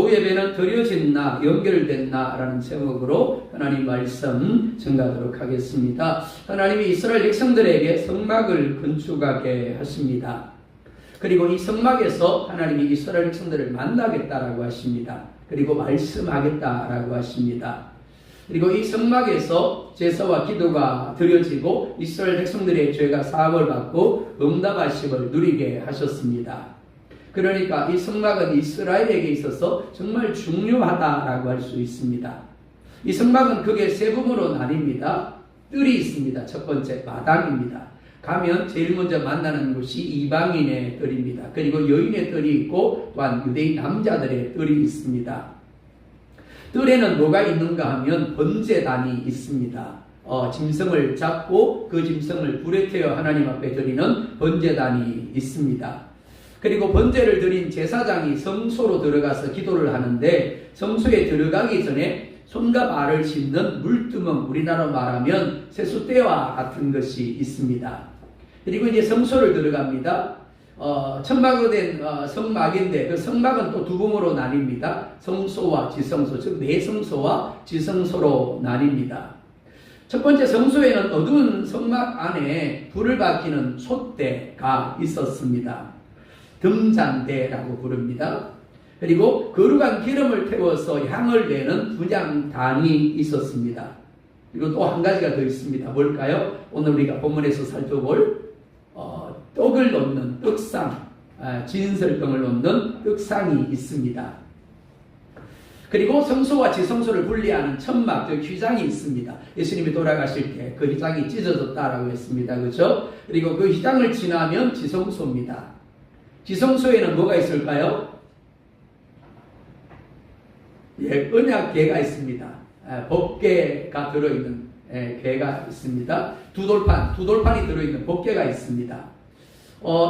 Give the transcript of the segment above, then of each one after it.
두 예배는 드려졌나 연결됐나라는 제목으로 하나님 말씀 증가하도록 하겠습니다. 하나님이 이스라엘 백성들에게 성막을 건축하게 하십니다. 그리고 이 성막에서 하나님이 이스라엘 백성들을 만나겠다라고 하십니다. 그리고 말씀하겠다라고 하십니다. 그리고 이 성막에서 제사와 기도가 드려지고 이스라엘 백성들의 죄가 사함을 받고 응답하심을 누리게 하셨습니다. 그러니까 이 성막은 이스라엘에게 있어서 정말 중요하다라고 할 수 있습니다. 이 성막은 크게 세 부분으로 나뉩니다. 뜰이 있습니다. 첫 번째 마당입니다. 가면 제일 먼저 만나는 곳이 이방인의 뜰입니다. 그리고 여인의 뜰이 있고 또한 유대인 남자들의 뜰이 있습니다. 뜰에는 뭐가 있는가 하면 번제단이 있습니다. 짐승을 잡고 그 짐승을 불에 태워 하나님 앞에 드리는 번제단이 있습니다. 그리고 번제를 드린 제사장이 성소로 들어가서 기도를 하는데 성소에 들어가기 전에 손과 발을 씻는 물두멍, 우리나라로 말하면 세숫대와 같은 것이 있습니다. 그리고 이제 성소를 들어갑니다. 천막으로 된 성막인데 그 성막은 또 두 부분으로 나뉩니다. 성소와 지성소, 즉 내성소와 지성소로 나뉩니다. 첫 번째 성소에는 어두운 성막 안에 불을 밝히는 촛대가 있었습니다. 등잔대라고 부릅니다. 그리고 거룩한 기름을 태워서 향을 내는 분향단이 있었습니다. 그리고 또 한 가지가 더 있습니다. 뭘까요? 오늘 우리가 본문에서 살펴볼 떡을 놓는 떡상, 진설병을 놓는 떡상이 있습니다. 그리고 성소와 지성소를 분리하는 천막, 즉 휘장이 있습니다. 예수님이 돌아가실 때 그 휘장이 찢어졌다라고 했습니다. 그렇죠? 그리고 그 휘장을 지나면 지성소입니다. 지성소에는 뭐가 있을까요? 예, 언약궤가 있습니다. 법궤가 들어있는 궤가 있습니다. 두 돌판이 들어있는 법궤가 있습니다.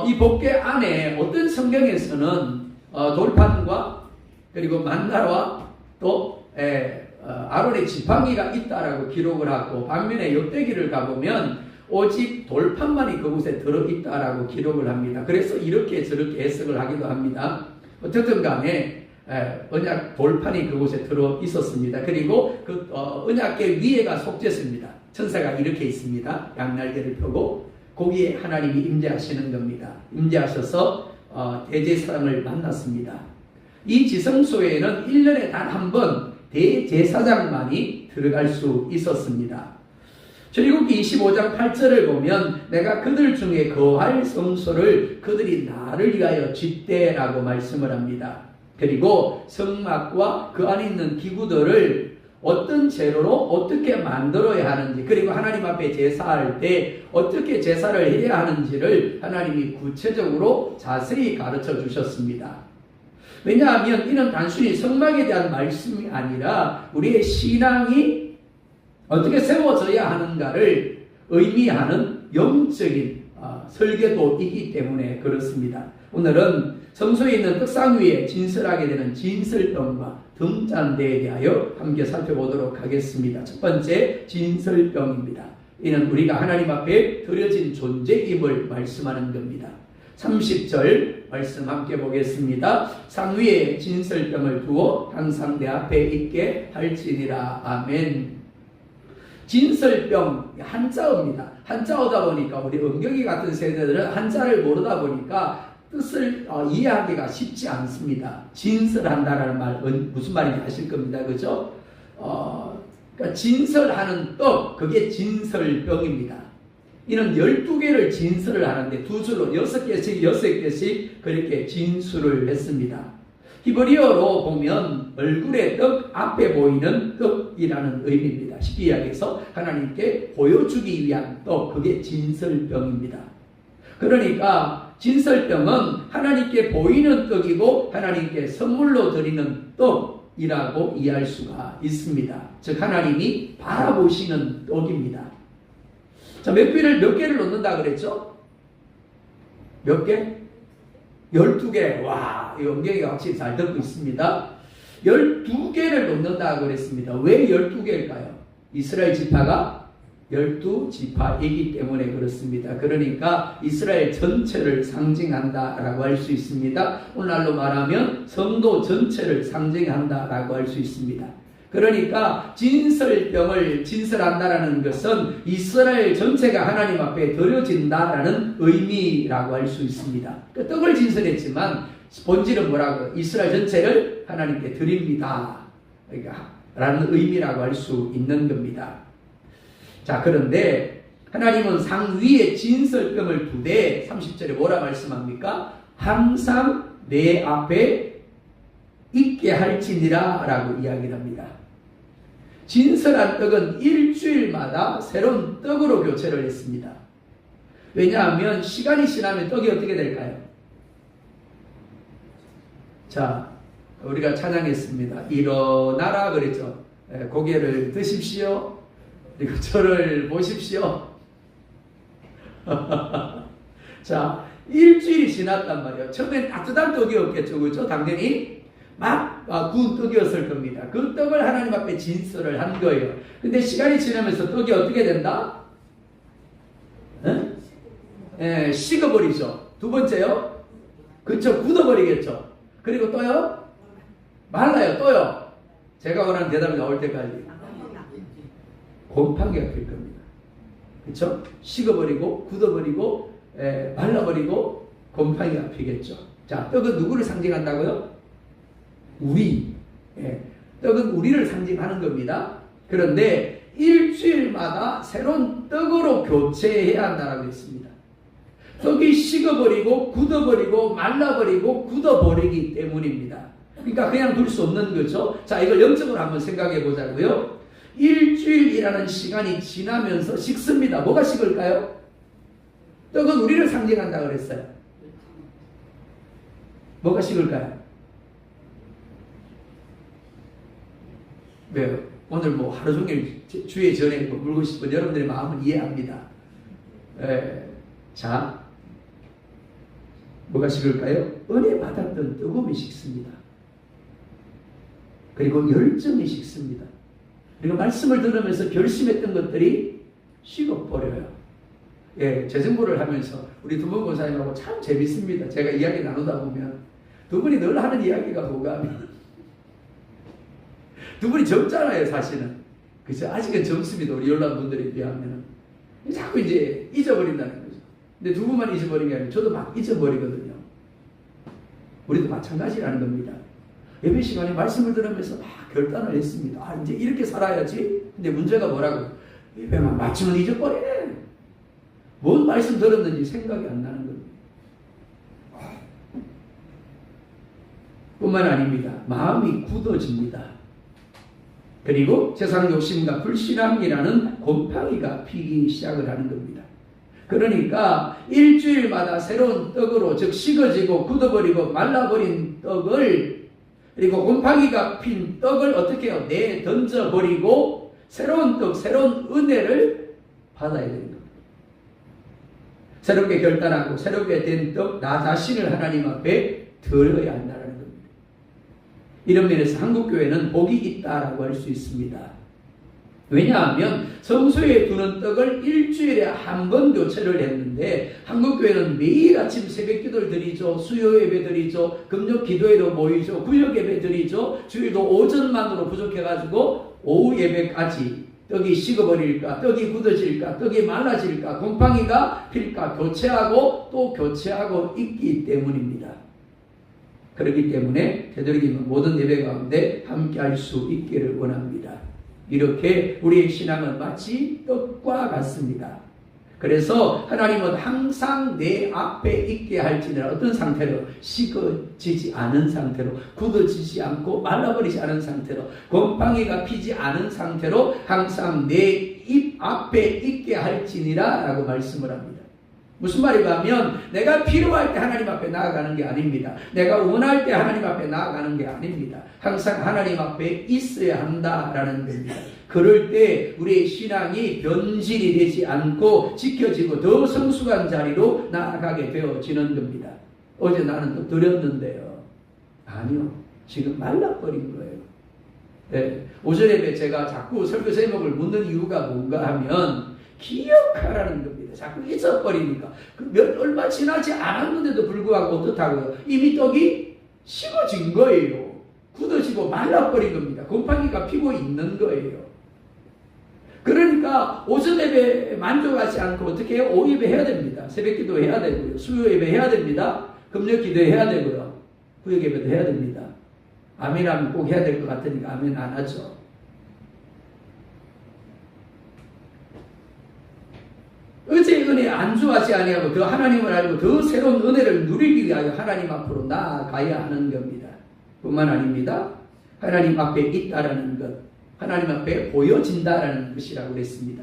이 법궤 안에 어떤 성경에서는 돌판과 그리고 만나와 또 아론의 지팡이가 있다라고 기록을 하고 반면에 역대기를 가보면 오직 돌판만이 그곳에 들어있다라고 기록을 합니다. 그래서 이렇게 저렇게 해석을 하기도 합니다. 어쨌든 간에 언약 돌판이 그곳에 들어 있었습니다. 그리고 그 언약궤 위에가 속죄소입니다. 천사가 이렇게 있습니다. 양날개를 펴고 거기에 하나님이 임재하시는 겁니다. 임재하셔서 대제사장을 만났습니다. 이 지성소에는 1년에 단 한 번 대제사장만이 들어갈 수 있었습니다. 출애굽기 25장 8절을 보면 내가 그들 중에 거할 성소를 그들이 나를 위하여 짓되라고 말씀을 합니다. 그리고 성막과 그 안에 있는 기구들을 어떤 재료로 어떻게 만들어야 하는지, 그리고 하나님 앞에 제사할 때 어떻게 제사를 해야 하는지를 하나님이 구체적으로 자세히 가르쳐 주셨습니다. 왜냐하면 이는 단순히 성막에 대한 말씀이 아니라 우리의 신앙이 어떻게 세워져야 하는가를 의미하는 영적인 설계도이기 때문에 그렇습니다. 오늘은 성소에 있는 떡상 위에 진설하게 되는 진설병과 등잔대에 대하여 함께 살펴보도록 하겠습니다. 첫 번째, 진설병입니다. 이는 우리가 하나님 앞에 드려진 존재임을 말씀하는 겁니다. 30절 말씀 함께 보겠습니다. 상 위에 진설병을 두어 항상 내 앞에 있게 할지니라. 아멘. 진설병, 한자어입니다. 한자어다 보니까 우리 은경이 같은 세대들은 한자를 모르다 보니까 뜻을 이해하기가 쉽지 않습니다. 진설한다라는 말 무슨 말인지 아실 겁니다. 그죠? 그러니까 진설하는 떡, 그게 진설병입니다. 이는 12개를 진설을 하는데 두 줄로 6개씩 그렇게 진술을 했습니다. 히브리어로 보면 얼굴의 떡, 앞에 보이는 떡이라는 의미입니다. 쉽게 이야기해서 하나님께 보여주기 위한 떡, 그게 진설병입니다. 그러니까 진설병은 하나님께 보이는 떡이고 하나님께 선물로 드리는 떡이라고 이해할 수가 있습니다. 즉 하나님이 바라보시는 떡입니다. 자, 몇 개를 넣는다 그랬죠? 몇 개? 12개. 와, 이 은경이가 확실히 잘 듣고 있습니다. 12개를 놓는다고 그랬습니다. 왜 12개일까요? 이스라엘 지파가 12지파이기 때문에 그렇습니다. 그러니까 이스라엘 전체를 상징한다라고 할 수 있습니다. 오늘날로 말하면 성도 전체를 상징한다라고 할 수 있습니다. 그러니까 진설병을 진설한다라는 것은 이스라엘 전체가 하나님 앞에 드려진다라는 의미라고 할 수 있습니다. 그 떡을 진설했지만 본질은 뭐라고? 이스라엘 전체를 하나님께 드립니다. 그러니까 라는 의미라고 할 수 있는 겁니다. 자, 그런데 하나님은 상 위에 진설병을 두되 30절에 뭐라 말씀합니까? 항상 내 앞에 있게 할지니라 라고 이야기를 합니다. 진설한 떡은 일주일마다 새로운 떡으로 교체를 했습니다. 왜냐하면 시간이 지나면 떡이 어떻게 될까요? 자, 우리가 찬양했습니다. 일어나라 그랬죠. 고개를 드십시오. 그리고 저를 보십시오. 자, 일주일이 지났단 말이에요. 처음엔 따뜻한 떡이었겠죠. 그렇죠? 당연히 막 구운 떡이었을 겁니다. 그 떡을 하나님 앞에 진설을 한 거예요. 근데 시간이 지나면서 떡이 어떻게 된다? 식어버리죠. 두 번째요? 그쵸? 굳어버리겠죠. 그리고 또요? 말라요. 또요? 제가 원하는 대답이 나올 때까지 곰팡이가 필 겁니다. 그쵸? 식어버리고 굳어버리고 말라버리고 곰팡이가 피겠죠. 자, 떡은 누구를 상징한다고요? 우리. 떡은 우리를 상징하는 겁니다. 그런데 일주일마다 새로운 떡으로 교체해야 한다고 했습니다. 떡이 식어버리고 굳어버리고 말라버리고 굳어버리기 때문입니다. 그러니까 그냥 둘 수 없는 거죠. 자, 이걸 영적으로 한번 생각해 보자고요. 일주일이라는 시간이 지나면서 식습니다. 뭐가 식을까요? 떡은 우리를 상징한다고 그랬어요. 뭐가 식을까요? 왜요? 오늘 뭐 하루 종일 주의 전에 물고 싶은 여러분들의 마음은 이해합니다. 자, 뭐가 식을까요? 은혜 받았던 뜨거움이 식습니다. 그리고 열정이 식습니다. 그리고 말씀을 들으면서 결심했던 것들이 식어버려요. 재정부를 하면서 우리 두 분 권사님하고 참 재밌습니다. 제가 이야기 나누다 보면 두 분이 늘 하는 이야기가 뭐가 하면 두 분이 젊잖아요, 사실은. 그죠? 아직은 젊습니다. 우리 연락 분들에 비하면. 자꾸 이제 잊어버린다는 거죠. 근데 두 분만 잊어버린 게 아니라 저도 막 잊어버리거든요. 우리도 마찬가지라는 겁니다. 예배 시간에 말씀을 들으면서 막 결단을 했습니다. 아, 이제 이렇게 살아야지. 근데 문제가 뭐라고? 예배만 마치면 잊어버리네. 뭔 말씀 들었는지 생각이 안 나는 겁니다. 뿐만 아닙니다. 마음이 굳어집니다. 그리고 세상 욕심과 불신앙이라는 곰팡이가 피기 시작을 하는 겁니다. 그러니까 일주일마다 새로운 떡으로, 즉 식어지고 굳어버리고 말라버린 떡을, 그리고 곰팡이가 핀 떡을 어떻게 해요? 내던져버리고 새로운 떡, 새로운 은혜를 받아야 되는 겁니다. 새롭게 결단하고 새롭게 된 떡, 나 자신을 하나님 앞에 드려야 한다는 겁니다. 이런 면에서 한국교회는 복이 있다라고 할 수 있습니다. 왜냐하면 성소에 두는 떡을 일주일에 한 번 교체를 했는데 한국교회는 매일 아침 새벽기도를 드리죠. 수요 예배 드리죠. 금요 기도회로 모이죠. 구역 예배 드리죠. 주일도 오전만으로 부족해가지고 오후 예배까지 떡이 식어버릴까, 떡이 굳어질까, 떡이 말라질까, 곰팡이가 필까 교체하고 또 교체하고 있기 때문입니다. 그렇기 때문에 되도록이면 모든 예배 가운데 함께 할 수 있기를 원합니다. 이렇게 우리의 신앙은 마치 떡과 같습니다. 그래서 하나님은 항상 내 앞에 있게 할지니라. 어떤 상태로? 식어지지 않은 상태로, 굳어지지 않고 말라버리지 않은 상태로, 곰팡이가 피지 않은 상태로 항상 내 입 앞에 있게 할지니라 라고 말씀을 합니다. 무슨 말인가 하면 내가 필요할 때 하나님 앞에 나아가는 게 아닙니다. 내가 원할 때 하나님 앞에 나아가는 게 아닙니다. 항상 하나님 앞에 있어야 한다라는 겁니다. 그럴 때 우리의 신앙이 변질이 되지 않고 지켜지고 더 성숙한 자리로 나아가게 되어지는 겁니다. 어제 나는 또 드렸는데요. 아니요. 지금 말라버린 거예요. 오전 예배 제가 자꾸 설교 제목을 묻는 이유가 뭔가 하면 기억하라는 겁니다. 자꾸 잊어버리니까. 얼마 지나지 않았는데도 불구하고 어떻다고요? 이미 떡이 식어진 거예요. 굳어지고 말라버린 겁니다. 곰팡이가 피고 있는 거예요. 그러니까 오전 예배 만족하지 않고 어떻게 해요? 오후 예배 해야 됩니다. 새벽 기도 해야 되고요. 수요 예배 해야 됩니다. 금요 기도 해야 되고요. 구역 예배도 해야 됩니다. 아멘 하면 꼭 해야 될 것 같으니까 아멘 안 하죠. 어제의 은혜 안주하지 아니하고 더 하나님을 알고 더 새로운 은혜를 누리기 위하여 하나님 앞으로 나아가야 하는 겁니다. 뿐만 아닙니다. 하나님 앞에 있다라는 것, 하나님 앞에 보여진다라는 것이라고 그랬습니다.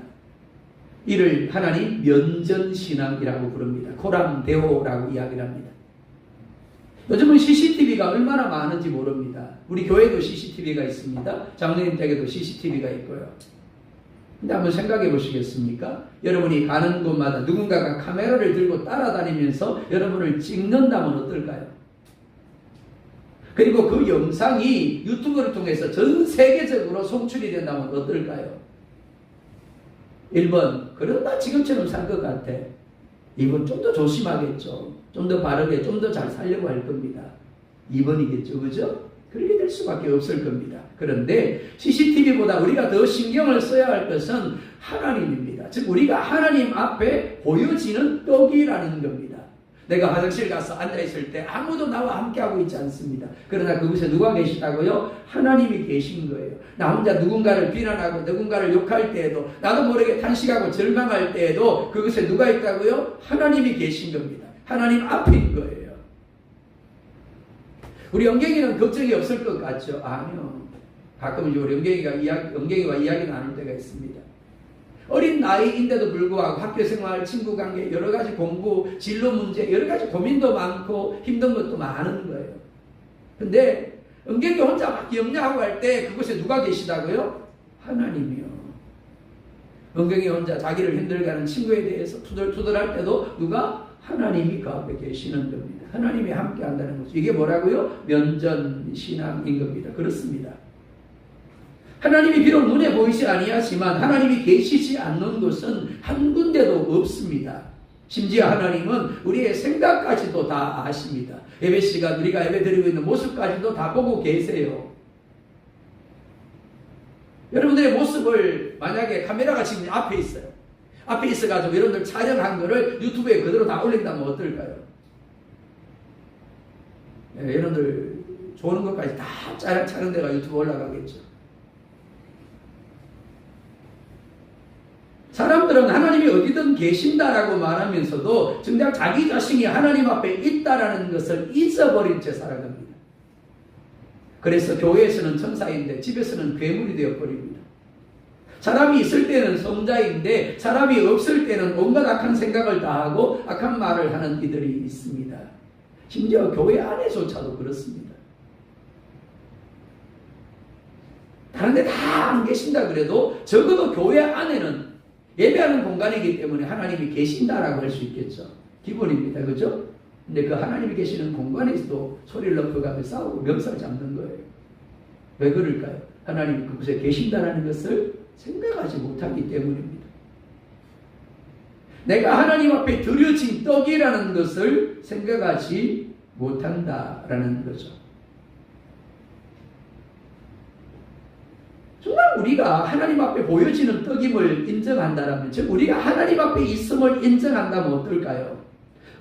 이를 하나님 면전신앙이라고 부릅니다. 코람데오라고 이야기를 합니다. 요즘은 CCTV가 얼마나 많은지 모릅니다. 우리 교회도 CCTV가 있습니다. 장로님 댁에도 CCTV가 있고요. 근데 한번 생각해 보시겠습니까? 여러분이 가는 곳마다 누군가가 카메라를 들고 따라다니면서 여러분을 찍는다면 어떨까요? 그리고 그 영상이 유튜브를 통해서 전 세계적으로 송출이 된다면 어떨까요? 1번, 그러다 지금처럼 살 것 같아. 2번, 좀 더 조심하겠죠. 좀 더 바르게, 좀 더 잘 살려고 할 겁니다. 2번이겠죠, 그죠? 그렇게 될 수밖에 없을 겁니다. 그런데 CCTV보다 우리가 더 신경을 써야 할 것은 하나님입니다. 즉 우리가 하나님 앞에 보여지는 떡이라는 겁니다. 내가 화장실 가서 앉아있을 때 아무도 나와 함께하고 있지 않습니다. 그러나 그곳에 누가 계시다고요? 하나님이 계신 거예요. 나 혼자 누군가를 비난하고 누군가를 욕할 때에도 나도 모르게 탄식하고 절망할 때에도 그곳에 누가 있다고요? 하나님이 계신 겁니다. 하나님 앞인 거예요. 우리 영경이는 걱정이 없을 것 같죠? 아니요. 가끔 우리 영경이와 이야기 나눌 때가 있습니다. 어린 나이인데도 불구하고 학교 생활, 친구 관계, 여러 가지 공부, 진로 문제, 여러 가지 고민도 많고 힘든 것도 많은 거예요. 근데 은경이 혼자 막 염려하고 할 때 그곳에 누가 계시다고요? 하나님이요. 은경이 혼자 자기를 힘들게 하는 친구에 대해서 투덜투덜할 때도 누가? 하나님이 그 앞에 계시는 겁니다. 하나님이 함께 한다는 거죠. 이게 뭐라고요? 면전신앙인 겁니다. 그렇습니다. 하나님이 비록 눈에 보이지 아니하지만 하나님이 계시지 않는 곳은 한 군데도 없습니다. 심지어 하나님은 우리의 생각까지도 다 아십니다. 예배 시간 우리가 예배 드리고 있는 모습까지도 다 보고 계세요. 여러분들의 모습을 만약에 카메라가 지금 앞에 있어요. 앞에 있어가지고 여러분들 촬영한 거를 유튜브에 그대로 다 올린다면 어떨까요? 네, 여러분들 좋은 것까지 다 촬영돼가 유튜브 올라가겠죠. 사람들은 하나님이 어디든 계신다라고 말하면서도 정작 자기 자신이 하나님 앞에 있다라는 것을 잊어버린 채 살아갑니다. 그래서 교회에서는 천사인데 집에서는 괴물이 되어버립니다. 사람이 있을 때는 성자인데 사람이 없을 때는 온갖 악한 생각을 다 하고 악한 말을 하는 이들이 있습니다. 심지어 교회 안에조차도 그렇습니다. 다른 데 다 안 계신다 그래도 적어도 교회 안에는 예배하는 공간이기 때문에 하나님이 계신다라고 할 수 있겠죠. 기본입니다. 그죠? 근데 그 하나님이 계시는 공간에서도 소리를 높여가며 싸우고 명살 잡는 거예요. 왜 그럴까요? 하나님이 그곳에 계신다라는 것을 생각하지 못하기 때문입니다. 내가 하나님 앞에 드려진 떡이라는 것을 생각하지 못한다라는 거죠. 정말 우리가 하나님 앞에 보여지는 떡임을 인정한다면, 즉 우리가 하나님 앞에 있음을 인정한다면 어떨까요?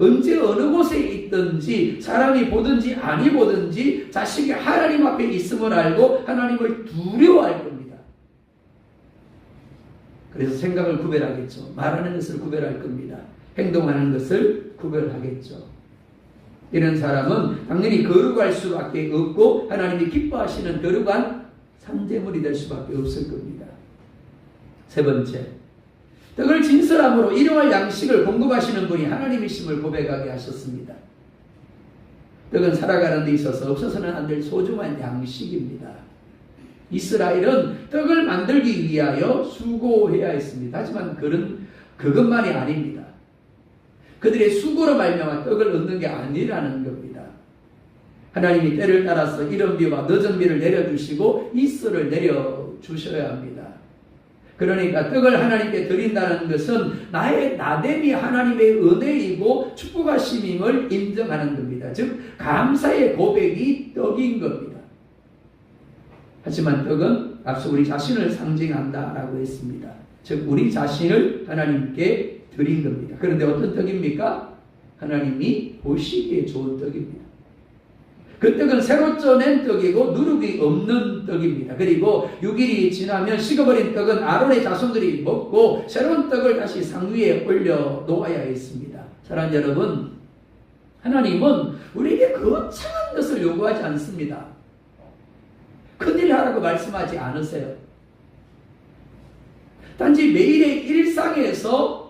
언제 어느 곳에 있든지 사람이 보든지 아니 보든지 자식이 하나님 앞에 있음을 알고 하나님을 두려워할 겁니다. 그래서 생각을 구별하겠죠. 말하는 것을 구별할 겁니다. 행동하는 것을 구별하겠죠. 이런 사람은 당연히 거룩할 수밖에 없고 하나님이 기뻐하시는 거룩한 산재물이 될 수밖에 없을 겁니다. 세 번째, 떡을 진설함으로 일용할 양식을 공급하시는 분이 하나님이심을 고백하게 하셨습니다. 떡은 살아가는 데 있어서 없어서는 안 될 소중한 양식입니다. 이스라엘은 떡을 만들기 위하여 수고해야 했습니다. 하지만 그것만이 아닙니다. 그들의 수고로 말미암아 떡을 얻는 게 아니라는 겁니다. 하나님이 때를 따라서 이른 비와 늦은 비를 내려주시고 이슬을 내려주셔야 합니다. 그러니까 떡을 하나님께 드린다는 것은 나의 나됨이 하나님의 은혜이고 축복하심임을 인정하는 겁니다. 즉 감사의 고백이 떡인 겁니다. 하지만 떡은 앞서 우리 자신을 상징한다라고 했습니다. 즉 우리 자신을 하나님께 드린 겁니다. 그런데 어떤 떡입니까? 하나님이 보시기에 좋은 떡입니다. 그 떡은 새로 쪄낸 떡이고 누룩이 없는 떡입니다. 그리고 6일이 지나면 식어버린 떡은 아론의 자손들이 먹고 새로운 떡을 다시 상 위에 올려 놓아야 했습니다. 사랑하는 여러분, 하나님은 우리에게 거창한 것을 요구하지 않습니다. 큰일 하라고 말씀하지 않으세요. 단지 매일의 일상에서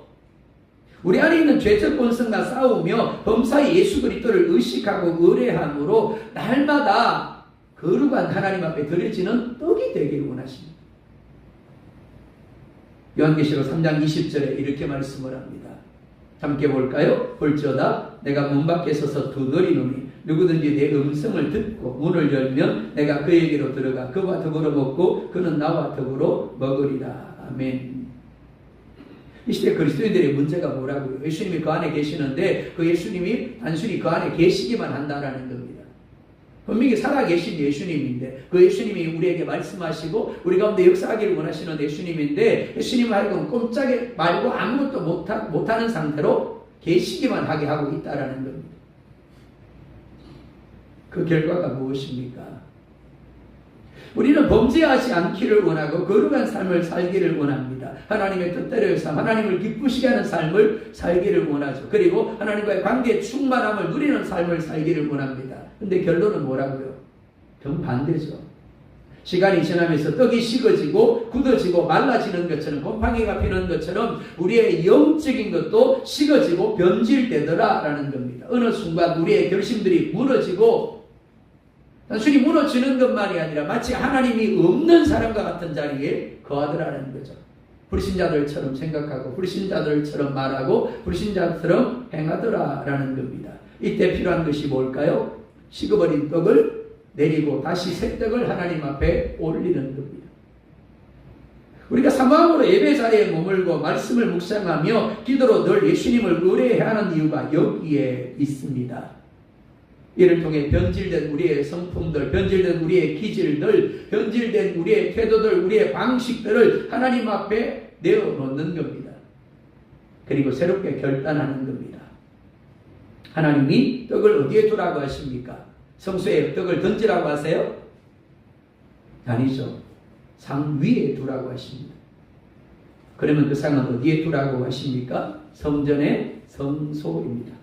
우리 안에 있는 죄적 본성과 싸우며 범사의 예수 그리스도를 의식하고 의뢰함으로 날마다 거룩한 하나님 앞에 드려지는 떡이 되기를 원하십니다. 요한계시록 3장 20절에 이렇게 말씀을 합니다. 함께 볼까요? 볼지어다 내가 문 밖에 서서 두드리노니 누구든지 내 음성을 듣고 문을 열면 내가 그에게로 들어가 그와 더불어 먹고 그는 나와 더불어 먹으리라. 아멘. 이 시대 그리스도인들의 문제가 뭐라고요? 예수님이 그 안에 계시는데 그 예수님이 단순히 그 안에 계시기만 한다라는 겁니다. 분명히 살아계신 예수님인데 그 예수님이 우리에게 말씀하시고 우리 가운데 역사하기를 원하시는 예수님인데 예수님을 하여금 꼼짝에 말고 아무것도 못하는 상태로 계시기만 하게 하고 있다라는 겁니다. 그 결과가 무엇입니까? 우리는 범죄하지 않기를 원하고 거룩한 삶을 살기를 원합니다. 하나님의 뜻대로의 삶, 하나님을 기쁘시게 하는 삶을 살기를 원하죠. 그리고 하나님과의 관계의 충만함을 누리는 삶을 살기를 원합니다. 근데 결론은 뭐라고요? 정반대죠. 시간이 지나면서 떡이 식어지고 굳어지고 말라지는 것처럼 곰팡이가 피는 것처럼 우리의 영적인 것도 식어지고 변질되더라라는 겁니다. 어느 순간 우리의 결심들이 무너지고 단순히 무너지는 것만이 아니라 마치 하나님이 없는 사람과 같은 자리에 거하더라는 거죠. 불신자들처럼 생각하고 불신자들처럼 말하고 불신자처럼 행하더라라는 겁니다. 이때 필요한 것이 뭘까요? 식어버린 떡을 내리고 다시 새 떡을 하나님 앞에 올리는 겁니다. 우리가 사모함으로 예배 자리에 머물고 말씀을 묵상하며 기도로 늘 예수님을 의뢰해야 하는 이유가 여기에 있습니다. 이를 통해 변질된 우리의 성품들, 변질된 우리의 기질들, 변질된 우리의 태도들, 우리의 방식들을 하나님 앞에 내어놓는 겁니다. 그리고 새롭게 결단하는 겁니다. 하나님이 떡을 어디에 두라고 하십니까? 성소에 떡을 던지라고 하세요? 아니죠. 상 위에 두라고 하십니다. 그러면 그 상은 어디에 두라고 하십니까? 성전의 성소입니다.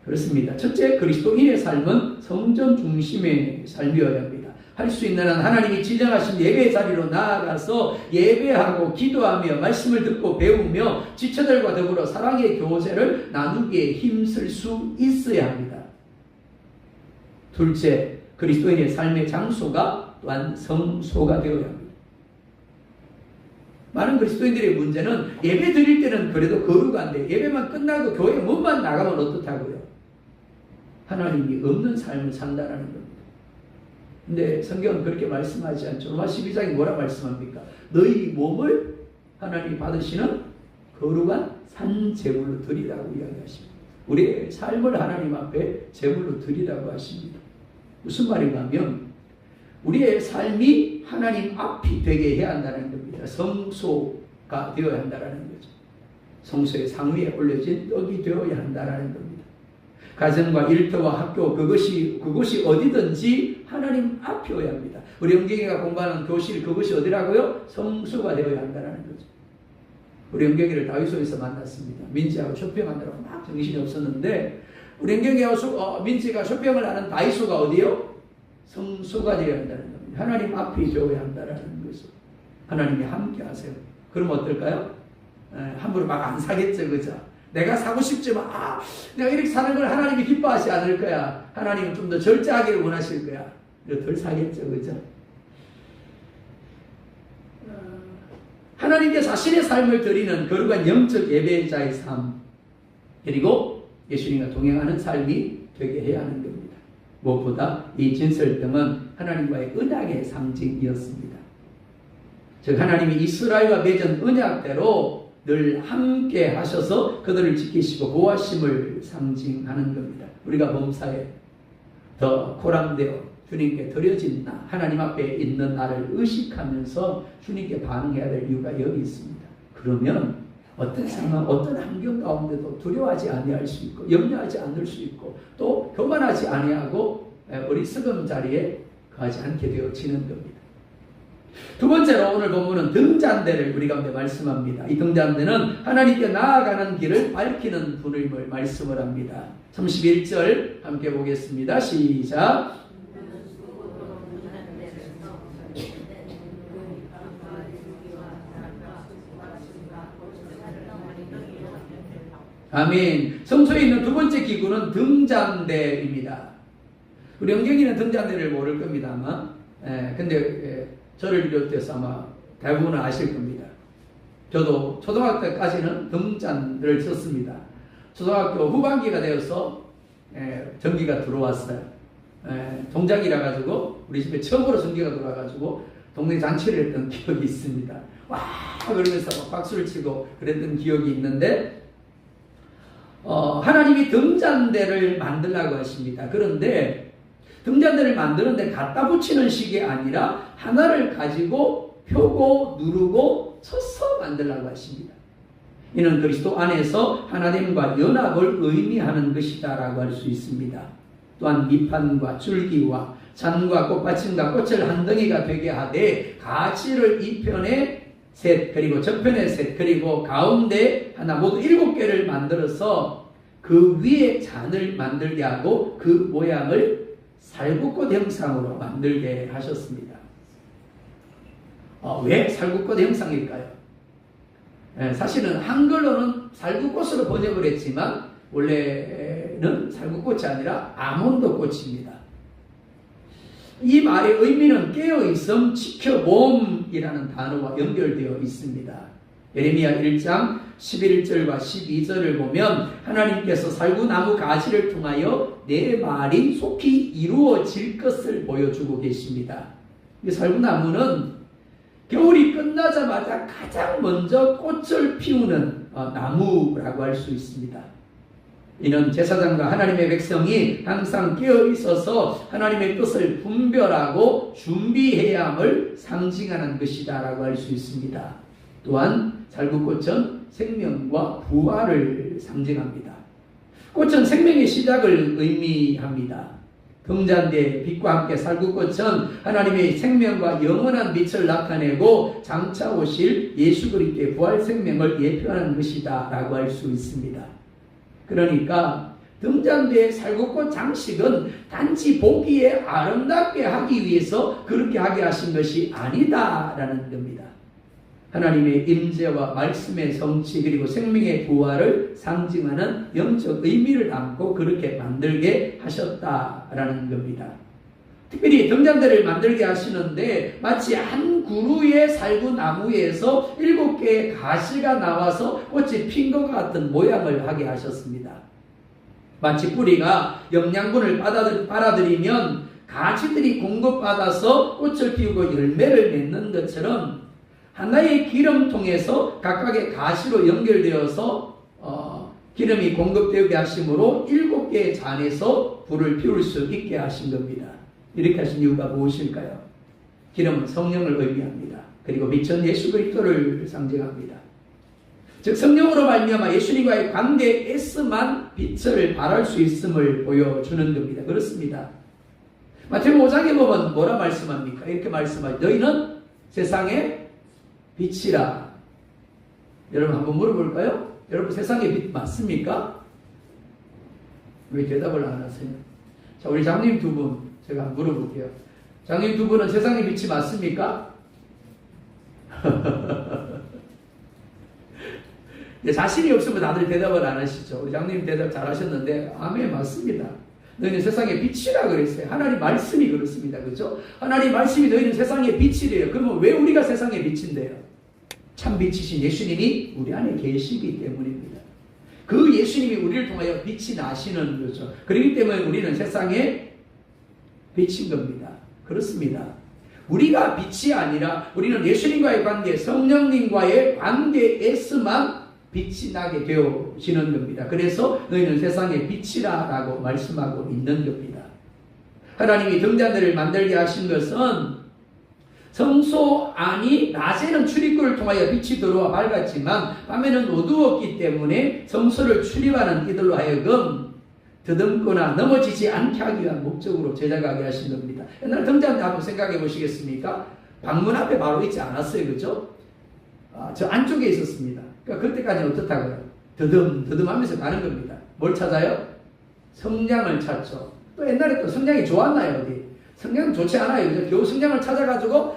그렇습니다. 첫째, 그리스도인의 삶은 성전 중심의 삶이어야 합니다. 할 수 있는 한 하나님이 지정하신 예배 자리로 나아가서 예배하고 기도하며 말씀을 듣고 배우며 지체들과 더불어 사랑의 교제를 나누기에 힘쓸 수 있어야 합니다. 둘째, 그리스도인의 삶의 장소가 또한 성소가 되어야 합니다. 많은 그리스도인들의 문제는 예배 드릴 때는 그래도 거룩한데 예배만 끝나고 교회 문만 나가면 어떻다고요? 하나님이 없는 삶을 산다라는 겁니다. 근데 성경은 그렇게 말씀하지 않죠. 로마 12장이 뭐라 말씀합니까? 너희 몸을 하나님이 받으시는 거룩한 산 제물로 드리라고 이야기하십니다. 우리의 삶을 하나님 앞에 제물로 드리라고 하십니다. 무슨 말인가 하면 우리의 삶이 하나님 앞이 되게 해야 한다는 겁니다. 성소가 되어야 한다는 거죠. 성소의 상위에 올려진 떡이 되어야 한다는 겁니다. 가정과 일터와 학교 그것이 어디든지 하나님 앞이어야 합니다. 우리 영경이가 공부하는 교실 그것이 어디라고요? 성소가 되어야 한다는 거죠. 우리 영경이를 다이소에서 만났습니다. 민지하고 쇼핑하느라고 막 정신이 없었는데 우리 영경이하고 민지가 쇼핑을 하는 다이소가 어디요? 성소가 되어야 한다는 겁니다. 하나님 앞이 되어야 한다는 거죠. 하나님이 함께 하세요. 그럼 어떨까요? 함부로 막 안 사겠죠, 그죠? 내가 사고 싶지만 내가 이렇게 사는 걸 하나님이 기뻐하지 않을 거야. 하나님은 좀 더 절제하기를 원하실 거야. 덜 사겠죠, 그죠? 하나님께 자신의 삶을 드리는 거룩한 영적 예배자의 삶, 그리고 예수님과 동행하는 삶이 되게 해야 하는 겁니다. 무엇보다 이 진설병은 하나님과의 언약의 상징이었습니다. 즉 하나님이 이스라엘과 맺은 언약대로 늘 함께 하셔서 그들을 지키시고 보호하심을 상징하는 겁니다. 우리가 범사에 더 코람되어 주님께 드려진 나, 하나님 앞에 있는 나를 의식하면서 주님께 반응해야 될 이유가 여기 있습니다. 그러면 어떤 상황, 어떤 환경 가운데도 두려워하지 아니할 수 있고 염려하지 않을 수 있고 또 교만하지 아니하고 어리석은 자리에 가지 않게 되어지는 겁니다. 두 번째로 오늘 본문은 등잔대를 우리 가운데 말씀합니다. 이 등잔대는 하나님께 나아가는 길을 밝히는 분임을 말씀을 합니다. 31절 함께 보겠습니다. 시작. 아멘. 성소에 있는 두 번째 기구는 등잔대입니다. 우리 영경이는 등잔대를 모를 겁니다, 아마. 근데 저를 비롯해서 아마 대부분은 아실 겁니다. 저도 초등학교 때까지는 등잔대를 썼습니다. 초등학교 후반기가 되어서 전기가 들어왔어요. 동작이라 가지고 우리 집에 처음으로 전기가 들어와가지고 동네 잔치를 했던 기억이 있습니다. 와 그러면서 박수를 치고 그랬던 기억이 있는데 하나님이 등잔대를 만들라고 하십니다. 그런데 등잔대를 만드는데 갖다 붙이는 식이 아니라 하나를 가지고 펴고 누르고 서서 만들라고 하십니다. 이는 그리스도 안에서 하나님과 연합을 의미하는 것이다라고 할 수 있습니다. 또한 밑판과 줄기와 잔과 꽃받침과 꽃을 한 덩이가 되게 하되 가지를 이편에 셋 그리고 저편에 셋 그리고 가운데 하나 모두 7개를 만들어서 그 위에 잔을 만들게 하고 그 모양을 살구꽃 형상으로 만들게 하셨습니다. 왜 살구꽃 형상일까요? 사실은 한글로는 살구꽃으로 번역을 했지만 원래는 살구꽃이 아니라 아몬드 꽃입니다. 이 말의 의미는 깨어있음, 지켜봄이라는 단어와 연결되어 있습니다. 예레미야 1장 11절과 12절을 보면 하나님께서 살구나무 가지를 통하여 내 말이 속히 이루어질 것을 보여주고 계십니다. 이 살구나무는 겨울이 끝나자마자 가장 먼저 꽃을 피우는 나무라고 할 수 있습니다. 이는 제사장과 하나님의 백성이 항상 깨어있어서 하나님의 뜻을 분별하고 준비해야 함을 상징하는 것이다 라고 할 수 있습니다. 또한 살구꽃은 생명과 부활을 상징합니다. 꽃은 생명의 시작을 의미합니다. 등잔대 빛과 함께 살구꽃은 하나님의 생명과 영원한 빛을 나타내고 장차 오실 예수 그리스도의 부활 생명을 예표하는 것이다 라고 할 수 있습니다. 그러니까 등잔대의 살구꽃 장식은 단지 보기에 아름답게 하기 위해서 그렇게 하게 하신 것이 아니다라는 겁니다. 하나님의 임재와 말씀의 성취 그리고 생명의 부활을 상징하는 영적 의미를 담고 그렇게 만들게 하셨다라는 겁니다. 특별히 등잔대를 만들게 하시는데 마치 한 그루의 살구나무에서 7개의 가시가 나와서 꽃이 핀 것 같은 모양을 하게 하셨습니다. 마치 뿌리가 영양분을 빨아들이면 가지들이 공급받아서 꽃을 피우고 열매를 맺는 것처럼 하나의 기름통에서 각각의 가시로 연결되어서 기름이 공급되게 하심으로 7개의 잔에서 불을 피울 수 있게 하신 겁니다. 이렇게 하신 이유가 무엇일까요? 기름은 성령을 의미합니다. 그리고 빛은 예수 그리스도를 상징합니다. 즉 성령으로 말미암아 예수님과의 관계에서만 빛을 발할 수 있음을 보여주는 겁니다. 그렇습니다. 마태복음 5장에 보면 뭐라 말씀합니까? 이렇게 말씀하죠. 너희는 세상의 빛이라. 여러분 한번 물어볼까요? 여러분 세상의 빛 맞습니까? 왜 대답을 안 하세요? 자, 우리 장님 두 분 제가 한번 물어볼게요. 장님 두 분은 세상의 빛이 맞습니까? 자신이 없으면 다들 대답을 안 하시죠. 우리 장님 대답 잘 하셨는데 아멘 맞습니다. 너희는 세상의 빛이라 그랬어요. 하나님 말씀이 그렇습니다. 그렇죠? 하나님 말씀이 너희는 세상의 빛이래요. 그러면 왜 우리가 세상의 빛인데요? 참 빛이신 예수님이 우리 안에 계시기 때문입니다. 그 예수님이 우리를 통하여 빛이 나시는 거죠. 그렇기 때문에 우리는 세상의 빛인 겁니다. 그렇습니다. 우리가 빛이 아니라 우리는 예수님과의 관계, 성령님과의 관계에서만 빛이 나게 되어지는 겁니다. 그래서 너희는 세상의 빛이라 라고 말씀하고 있는 겁니다. 하나님이 등잔대를 만들게 하신 것은 성소 안이 낮에는 출입구를 통하여 빛이 들어와 밝았지만 밤에는 어두웠기 때문에 성소를 출입하는 이들로 하여금 더듬거나 넘어지지 않게 하기 위한 목적으로 제작하게 하신 겁니다. 옛날 등잔대 한번 생각해 보시겠습니까? 방문 앞에 바로 있지 않았어요. 그죠? 저 안쪽에 있었습니다. 그러니까 그때까지는 어떻다고요? 더듬하면서 가는 겁니다. 뭘 찾아요? 성냥을 찾죠. 또 옛날에 또 성냥이 좋았나요? 어디? 성냥은 좋지 않아요. 그죠? 겨우 성냥을 찾아가지고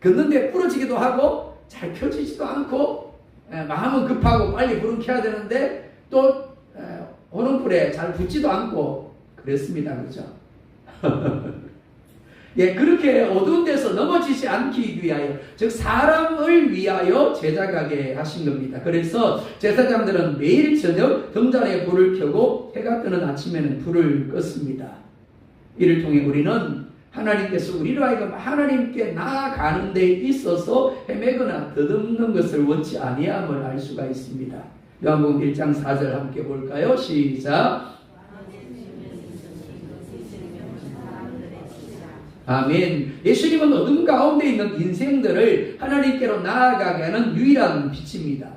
걷는데 부러지기도 하고 잘 펴지지도 않고 마음은 급하고 빨리 불은 켜야 되는데 또 오는 불에 잘 붙지도 않고 그랬습니다. 그죠? 예, 그렇게 어두운 데서 넘어지지 않기 위하여, 즉 사람을 위하여 제작하게 하신 겁니다. 그래서 제사장들은 매일 저녁 등잔에 불을 켜고 해가 뜨는 아침에는 불을 껐습니다. 이를 통해 우리는 하나님께서 우리로 하여금 하나님께 나아가는 데 있어서 헤매거나 더듬는 것을 원치 아니함을 알 수가 있습니다. 요한복음 1장 4절 함께 볼까요? 시작. 아멘. 예수님은 어둠 가운데 있는 인생들을 하나님께로 나아가게 하는 유일한 빛입니다.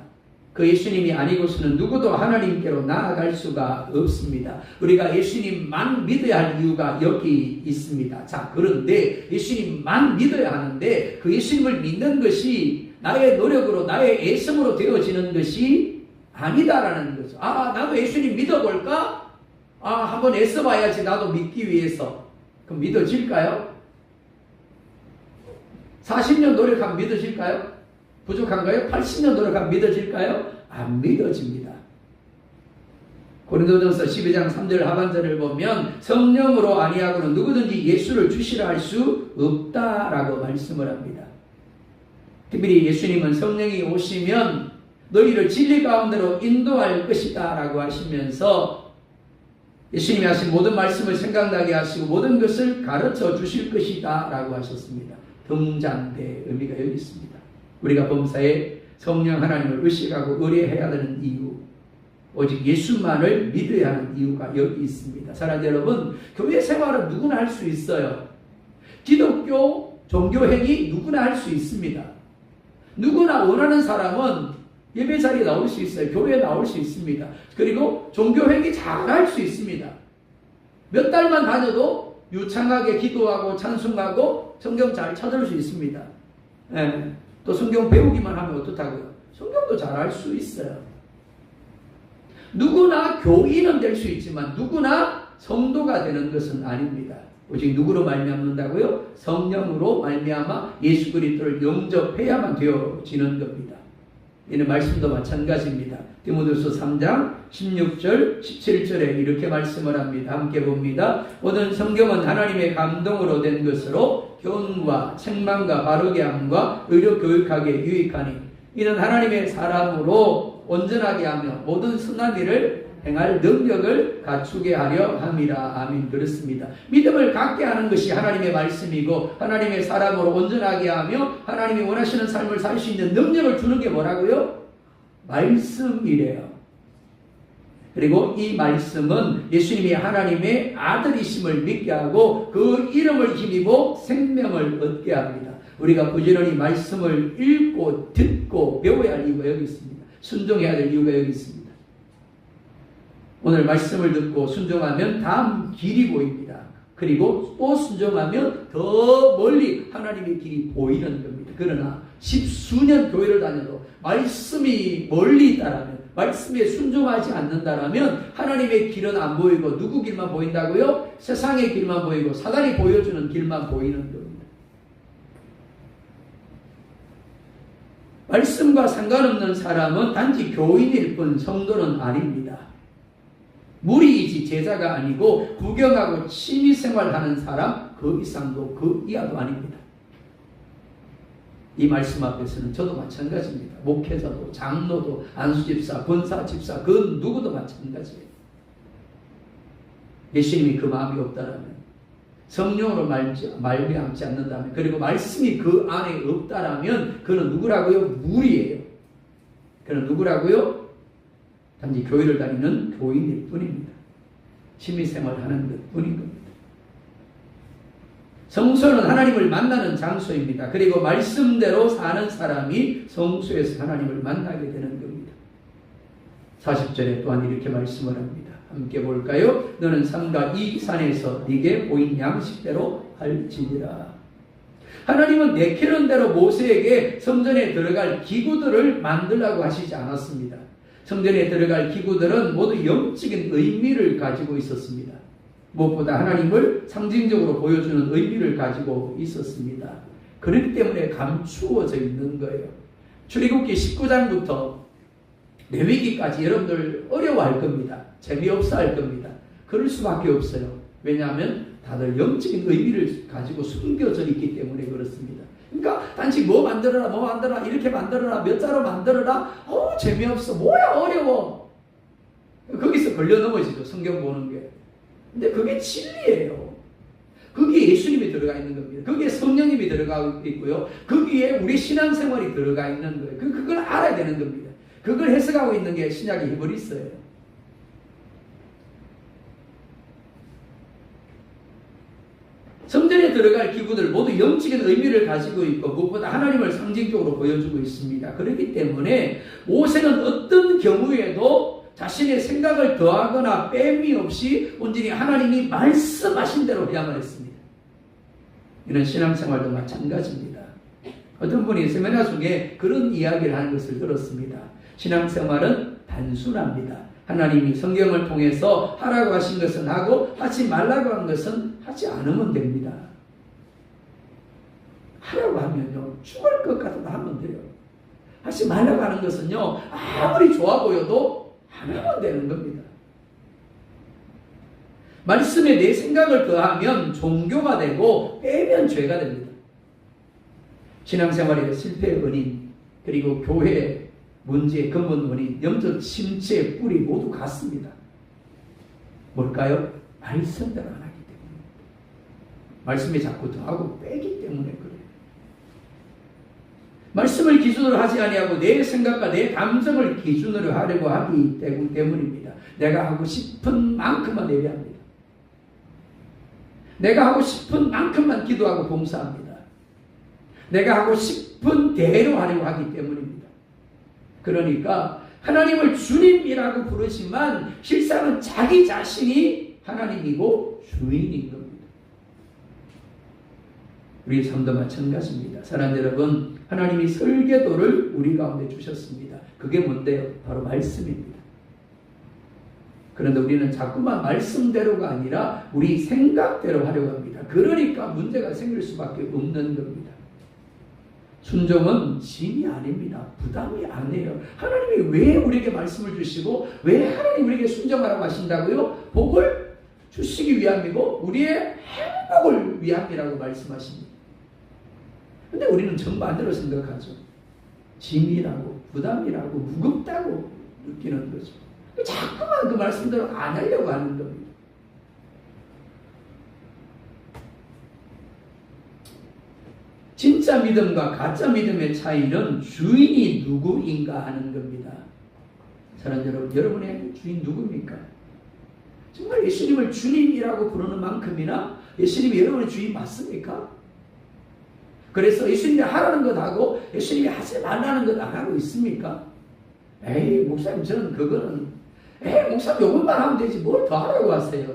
그 예수님이 아니고서는 누구도 하나님께로 나아갈 수가 없습니다. 우리가 예수님만 믿어야 할 이유가 여기 있습니다. 자, 그런데 예수님만 믿어야 하는데 그 예수님을 믿는 것이 나의 노력으로 나의 애성으로 되어지는 것이 아니다라는 거죠. 나도 예수님 믿어볼까? 한번 애써봐야지 나도 믿기 위해서. 그럼 믿어질까요? 40년 노력하면 믿어질까요? 부족한가요? 80년 노력하면 믿어질까요? 안 믿어집니다. 고린도전서 12장 3절 하반절을 보면 성령으로 아니하고는 누구든지 예수를 주시라 할 수 없다라고 말씀을 합니다. 특별히 예수님은 성령이 오시면 너희를 진리 가운데로 인도할 것이다 라고 하시면서 예수님이 하신 모든 말씀을 생각나게 하시고 모든 것을 가르쳐 주실 것이다 라고 하셨습니다. 등잔대의 의미가 여기 있습니다. 우리가 범사에 성령 하나님을 의식하고 의뢰해야 되는 이유, 오직 예수만을 믿어야 하는 이유가 여기 있습니다. 사랑하는 여러분, 교회 생활은 누구나 할 수 있어요. 기독교 종교행위 누구나 할 수 있습니다. 누구나 원하는 사람은 예배 자리에 나올 수 있어요. 교회에 나올 수 있습니다. 그리고 종교행위 잘 할 수 있습니다. 몇 달만 다녀도 유창하게 기도하고 찬송하고 성경 잘 찾을 수 있습니다. 네. 또 성경 배우기만 하면 어떻다고요? 성경도 잘 알 수 있어요. 누구나 교인은 될 수 있지만 누구나 성도가 되는 것은 아닙니다. 오직 누구로 말미암는다고요? 성령으로 말미암아 예수 그리스도를 영접해야만 되어지는 겁니다. 이는 말씀도 마찬가지입니다. 디모데후서 3장 16절 17절에 이렇게 말씀을 합니다. 함께 봅니다. 모든 성경은 하나님의 감동으로 된 것으로 교훈과 책망과 바르게 함과 의료 교육하기에 유익하니 이는 하나님의 사람으로 온전하게 하며 모든 선한 일을 행할 능력을 갖추게 하려 함이라. 아멘. 그렇습니다. 믿음을 갖게 하는 것이 하나님의 말씀이고 하나님의 사람으로 온전하게 하며 하나님이 원하시는 삶을 살 수 있는 능력을 주는 게 뭐라고요? 말씀이래요. 그리고 이 말씀은 예수님이 하나님의 아들이심을 믿게 하고 그 이름을 힘입어 생명을 얻게 합니다. 우리가 부지런히 말씀을 읽고 듣고 배워야 할 이유가 여기 있습니다. 순종해야 될 이유가 여기 있습니다. 오늘 말씀을 듣고 순종하면 다음 길이 보입니다. 그리고 또 순종하면 더 멀리 하나님의 길이 보이는 겁니다. 그러나 10수년 교회를 다녀도 말씀이 멀리 있다라면, 말씀에 순종하지 않는다라면 하나님의 길은 안 보이고 누구 길만 보인다고요? 세상의 길만 보이고 사단이 보여주는 길만 보이는 겁니다. 말씀과 상관없는 사람은 단지 교인일 뿐 성도는 아닙니다. 무리이지 제자가 아니고 구경하고 취미생활하는 사람 그 이상도 그 이하도 아닙니다. 이 말씀 앞에서는 저도 마찬가지입니다. 목회자도 장로도 안수집사 권사집사 그 누구도 마찬가지예요. 예수님이 그 마음이 없다라면 성령으로 말미암지 않는다면, 그리고 말씀이 그 안에 없다라면 그는 누구라고요? 무리예요. 그는 누구라고요? 단지 교회를 다니는 교인일 뿐입니다. 취미생활을 하는 것 뿐인 겁니다. 성소는 하나님을 만나는 장소입니다. 그리고 말씀대로 사는 사람이 성소에서 하나님을 만나게 되는 겁니다. 40절에 또한 이렇게 말씀을 합니다. 함께 볼까요? 너는 산과 이 산에서 네게 보인 양식대로 할지니라. 하나님은 내키는 대로 모세에게 성전에 들어갈 기구들을 만들라고 하시지 않았습니다. 성전에 들어갈 기구들은 모두 영적인 의미를 가지고 있었습니다. 무엇보다 하나님을 상징적으로 보여주는 의미를 가지고 있었습니다. 그렇기 때문에 감추어져 있는 거예요. 출애굽기 19장부터 레위기까지 여러분들 어려워할 겁니다. 재미없어 할 겁니다. 그럴 수밖에 없어요. 왜냐하면 다들 영적인 의미를 가지고 숨겨져 있기 때문에 그렇습니다. 그러니까 단지 뭐 만들어라 이렇게 만들어라 몇 자로 만들어라 재미없어 뭐야 어려워 거기서 걸려 넘어지죠. 성경 보는 게. 근데 그게 진리예요. 거기에 예수님이 들어가 있는 겁니다. 거기에 성령님이 들어가 있고요. 거기에 우리 신앙생활이 들어가 있는 거예요. 그걸 알아야 되는 겁니다. 그걸 해석하고 있는 게 신약의 히브리서예요. 성전에 들어갈 기구들 모두 영적인 의미를 가지고 있고 무엇보다 하나님을 상징적으로 보여주고 있습니다. 그렇기 때문에 모세는 어떤 경우에도 자신의 생각을 더하거나 빼미 없이 온전히 하나님이 말씀하신 대로 해야만 했습니다. 이런 신앙생활도 마찬가지입니다. 어떤 분이 세미나 중에 그런 이야기를 하는 것을 들었습니다. 신앙생활은 단순합니다. 하나님이 성경을 통해서 하라고 하신 것은 하고 하지 말라고 한 것은 하지 않으면 됩니다. 하라고 하면요 죽을 것 같아도 하면 돼요. 하지 말라고 하는 것은요 아무리 좋아 보여도 안 하면 되는 겁니다. 말씀에 내 생각을 더하면 종교가 되고 빼면 죄가 됩니다. 신앙생활의 실패의 원인 그리고 교회의 문제의 근본 원인, 영적 침체의 뿌리 모두 같습니다. 뭘까요? 말씀대로 안 하기 때문에. 말씀에 자꾸 더하고 빼기 때문에 그래요. 말씀을 기준으로 하지 아니하고 내 생각과 내 감정을 기준으로 하려고 하기 때문입니다. 내가 하고 싶은 만큼만 예배합니다. 내가 하고 싶은 만큼만 기도하고 봉사합니다. 내가 하고 싶은 대로 하려고 하기 때문입니다. 그러니까 하나님을 주님이라고 부르지만 실상은 자기 자신이 하나님이고 주인인 겁니다. 우리 삶도 마찬가지입니다. 사랑하는 여러분, 하나님이 설계도를 우리 가운데 주셨습니다. 그게 뭔데요? 바로 말씀입니다. 그런데 우리는 자꾸만 말씀대로가 아니라 우리 생각대로 하려고 합니다. 그러니까 문제가 생길 수밖에 없는 겁니다. 순종은 짐이 아닙니다. 부담이 아니에요. 하나님이 왜 우리에게 말씀을 주시고 왜 하나님 우리에게 순종하라고 하신다고요? 복을 주시기 위함이고 우리의 행복을 위함이라고 말씀하십니다. 근데 우리는 정반대로 생각하죠. 짐이라고 부담이라고 무겁다고 느끼는 거죠. 자꾸만 그 말씀대로 안 하려고 하는 겁니다. 진짜 믿음과 가짜 믿음의 차이는 주인이 누구인가 하는 겁니다. 사랑하는 여러분, 여러분의 주인 누구입니까? 정말 예수님을 주님이라고 부르는 만큼이나 예수님이 여러분의 주인 맞습니까? 그래서 예수님이 하라는 것 하고 예수님이 하지 말라는 것 안 하고 있습니까? 에이 목사님 저는 그거는 목사님 요것만 하면 되지 뭘 더 하라고 하세요.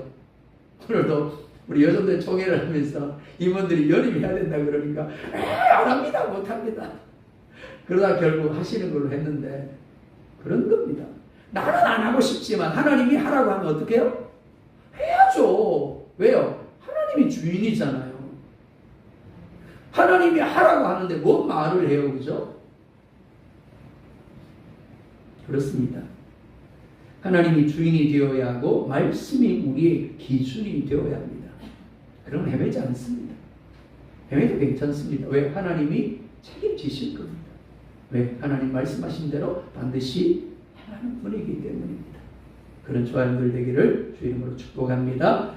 오늘도 우리 여성들 총회를 하면서 임원들이 열임해야 된다 그러니까 안 합니다 못합니다. 그러다 결국 하시는 걸로 했는데 그런 겁니다. 나는 안 하고 싶지만 하나님이 하라고 하면 어떻게 해요? 해야죠. 왜요? 하나님이 주인이잖아요. 하나님이 하라고 하는데 뭔 말을 해요, 그죠? 그렇습니다. 하나님이 주인이 되어야 하고 말씀이 우리의 기준이 되어야 합니다. 그러면 헤매지 않습니다. 헤매도 괜찮습니다. 왜? 하나님이 책임지실 겁니다. 왜? 하나님 말씀하신 대로 반드시 행하는 분이기 때문입니다. 그런 조합들 되기를 주 이름으로 축복합니다.